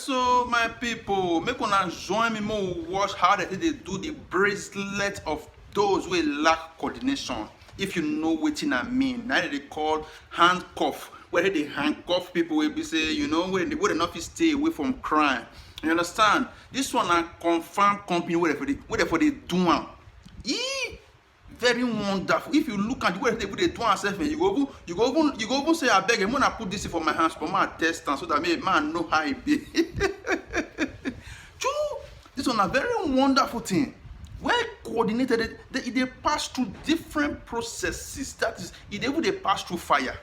So my people, make una join me more watch how they do the bracelet of those who lack coordination. If you know what I mean, now they call handcuff. Where they handcuff people will be say, where they not stay away from crime. You understand? This one a confirmed company where they for the do am. Very wonderful. If you look at the way they do themselves, you go even say, I beg, I'm gonna put this for my hands for my test so that man know how it be. True, this one a very wonderful thing. Well coordinated, they pass through different processes. That is, they pass through fire.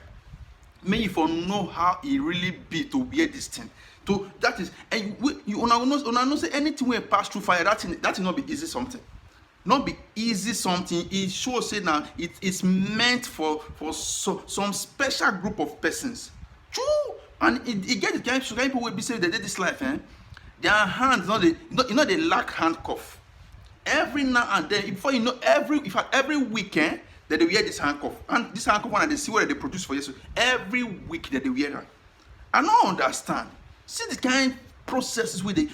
May you for know how it really be to wear this thing. To that is, and you know say anything when pass through fire, that will not be easy something. Not be easy something. It shows say now it is meant for some special group of persons. True, and it get the kind of people will be saying they did this life, their hands they lack handcuff. Every now and then, before you know, every weekend that they wear this handcuff, and this handcuff one and they see what they produce for you. So every week that they wear them. I don't understand. See the kind processes with the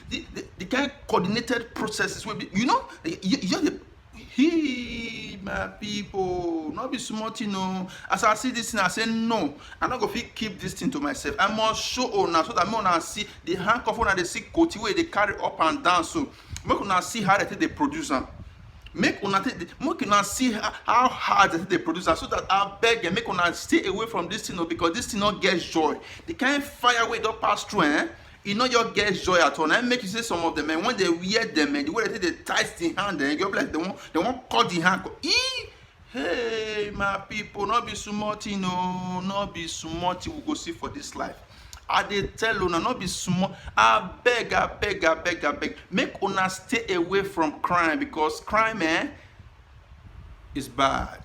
kind of coordinated processes with he my people, not be smart, as I see this thing, I say no, I'm not gonna keep this thing to myself. I must show now so that I see the handcuff when they see coat where they carry up and down. So make una see how they produce them. Make una see how hard they produce them, so that I beg and make una stay away from this thing, because this thing not get joy. The kind of fire way don't pass through, you know your get joy at all. And make you say some of them, and when they wear them, the way they tight the hand, and you like they won't cut the hand. Hey, my people, not be smart, not be smart. We go see for this life. I dey tell una, not be smart. I beg. Make una stay away from crime, because crime, is bad.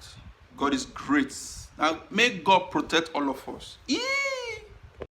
God is great. Now, may God protect all of us.